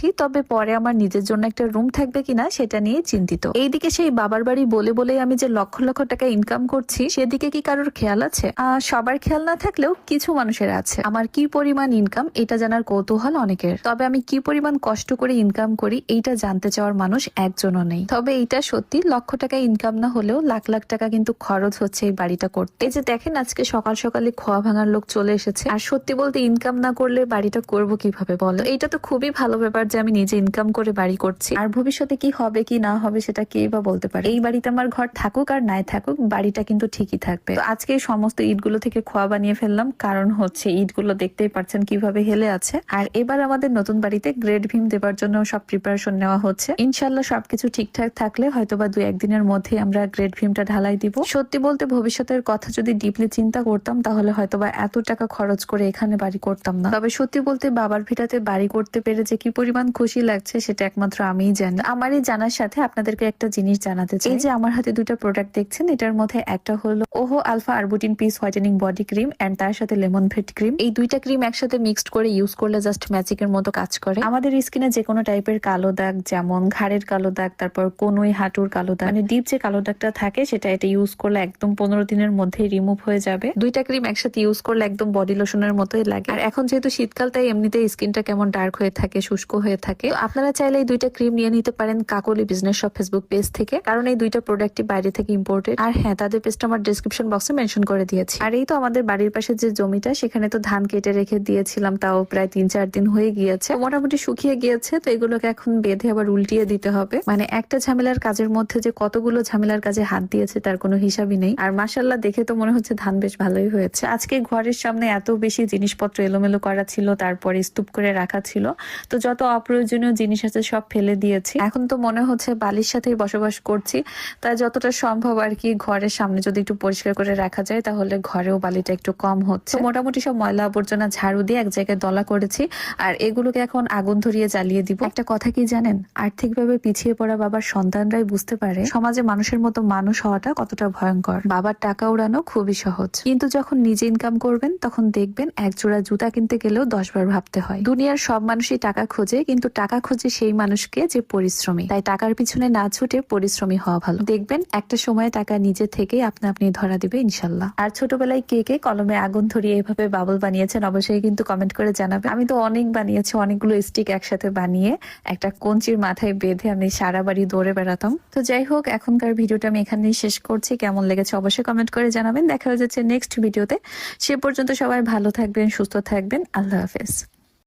আছি, তবে পরে আমার নিজের জন্য একটা রুম থাকবে কিনা সেটা নিয়ে চিন্তিত। এইদিকে সেই বাবার বাড়ি বলে বলে আমি যে লক্ষ লক্ষ টাকা ইনকাম করছি সেদিকে কি কারোর খেয়াল আছে? সবার খেয়াল না থাকলেও কিছু মানুষের আছে। আমার কি পরিমাণ ইনকাম এটা জানার কৌতূহল অনেকের, তবে আমি কি পরিমাণ কষ্ট করে ইনকাম করি এইটা জানতে চাওয়ার মানুষ একজনও নেই। তবে এইটা সত্যি, লক্ষ টাকা ইনকাম না হলেও লাখ লাখ টাকা কিন্তু খরচ হচ্ছে এই বাড়িটা করতে। এই যে দেখেন আজকে সকাল সকালে খোয়া ভাঙার লোক চলে এসেছে। আর সত্যি বলতে ইনকাম না করলে বাড়িটা করব কিভাবে বলো? এইটা তো খুবই ভালো ব্যাপার যে আমি নিজে ইনকাম করে বাড়ি করছি। আর ভবিষ্যতে কি হবে কি না হবে সেটা কে বা বলতে পারে। এই বাড়িতে আমার ঘর থাকুক আর নাই থাকুক, বাড়িটা কিন্তু ঠিকই থাকবে। তো আজকে সমস্ত ইটগুলো থেকে খোয়া বানিয়ে ফেললাম, কারণ হচ্ছে ইটগুলো দেখতেই পাচ্ছেন কিভাবে হেলে আছে। আর এবার আমাদের নতুন বাড়িতে গ্রেড ভীম দেবার জন্য সব প্রিপারেশন নেওয়া হচ্ছে। ইনশাল্লাহ সবকিছু ঠিকঠাক থাকলে হয়তোবা 2-1 দিনের মধ্যে আমরা গ্রেড ভীমটা ঢালাই দিব। সত্যি বলতে ভবিষ্যতের কথা যদি ডিপলি চিন্তা করতাম তাহলে হয়তোবা এত টাকা খরচ করে এখানে বাড়ি করতাম না। তবে সত্যি বলতে বাবার ভিটাতে বাড়ি করতে পেরে যে কি পরিমাণ খুশি লাগছে সেটা একমাত্র আমিই জানি। আমার এই জানার সাথে আপনাদেরকে একটা জিনিস জানাতে চাই। এই যে আমার হাতে দুটো প্রোডাক্ট দেখছেন, এটার মধ্যে একটা হলো ওহো alpha arbutin piece whitening body cream and তার সাথে লেমন ভেট ক্রিম। এই দুইটা ক্রিম একসাথে মিক্সড করে ইউজ করলে জাস্ট ম্যাজিকের মতো কাজ করে। আমাদের স্কিনে যে কোনো টাইপের কালো দাগ, যেমন ঘাড়ের কালো দাগ, তারপর কোনোই হাঁটুর কালো দাগ, মানে ডিপ যে কালো দাগটা থাকে সেটা এটা ইউজ করলে একদম 15 দিনের মধ্যেই রিমুভ হয়ে যাবে। দুইটা ক্রিম একসাথে ইউজ করলে একদম বডি লোশনের মতোই লাগে। আর এখন যেহেতু শীতকাল তাই এমনিতে স্কিনটা কেমন ডার্ক হয়ে থাকে, শুষ্ক হয়ে থাকে। তো আপনারা চাইলে এই দুইটা ক্রিম নিয়ে নিতে পারেন কাকলি বিজনেস শপ ফেসবুক পেজ থেকে, কারণ এই দুইটা প্রোডাক্টই বাইরে থেকে ইম্পোর্টেড। আর হ্যাঁ, তাদের পেজটা আমার ডেসক্রিপশন বক্সে মেনশন করে দিয়েছি। আর এই তো আমাদের বাড়ির পাশে যে জমিটা, সেখানে তো ধান কেটে রেখে দিয়েছিলাম, তাও প্রায় 3-4 দিন হয়ে গিয়েছে, মোটামুটি শুকিয়ে গিয়েছে। তো এগুলোকে এখন বেঁধে আবার উল্টিয়ে দিতে হবে। মানে একটা ঝামেলার কাজের মধ্যে যে কতগুলো ঝামেলার কাজে হাত দিয়েছে তার কোনো হিসাবই নেই। আর মাশাআল্লাহ দেখে তো মনে হচ্ছে ধান বেশ ভালোই হয়েছে। আজকে ঘরের সামনে এত বেশি জিনিসপত্র এলোমেলো করা ছিল, তারপরে স্তূপ করে রাখা ছিল, তো যত অপ্রয়োজনীয় জিনিস আছে সব ফেলে দিয়েছি। এখন তো মনে হচ্ছে বালির সাথেই বসবাস করছি, তাই যতটা সম্ভব আর কি ঘরের সামনে যদি একটু পরিষ্কার করে রাখা যায় তাহলে ঘরেও বালিটা একটু কম হচ্ছে। মোটামুটি সব ময়লা আবর্জনা ঝাড়ু দিয়ে এক জায়গায় দলা করেছি, আর এগুলোকে এখন আগুন ধরিয়ে জ্বালিয়ে দিব। একটা কথা কি জানেন, আর্থিকভাবে পিছিয়ে পড়া বাবার সন্তানরাই বুঝতে পারে সমাজে মানুষের মতো মানুষ হওয়াটা কতটা ভয়ঙ্কর। বাবার টাকা উড়ানো খুবই সহজ, কিন্তু যখন নিজে ইনকাম করবেন তখন দেখবেন এক জোড়া জুতা কিনতে গেলেও 10 বার ভাবতে হয়। দুনিয়ার সব মানুষই টাকা খোঁজে, কিন্তু টাকা খোঁজে সেই মানুষকে যে পরিশ্রমী। তাই টাকার পিছনে না ছুটে পরিশ্রমী হওয়া ভালো। দেখবেন একটা সময় টাকা নিজে থেকেই আপনা আপনি ধরা দিবে ইনশাল্লাহ। আর ছোটবেলায় কে কে কলমে আগুন ধরিয়ে এভাবে বাবল বানিয়েছেন অবশ্যই কিন্তু কমেন্ট করে জানাবেন। আমি তো অনেক বানিয়েছি, অনেকগুলো স্টিক একসাথে বানিয়ে একটা কঞ্চির মাথায় বেঁধে আমি সারা বাড়ি দৌড়ে বেড়াতাম। তো যাই হোক, এখনকার ভিডিওটা আমি এখানেই শেষ করছি। কেমন লেগেছে অবশ্যই কমেন্ট করে জানাবেন। দেখা হয়ে যাচ্ছে নেক্সট ভিডিওতে। সে পর্যন্ত সবাই ভালো থাকবেন, সুস্থ থাকবেন। আল্লাহ হাফেজ।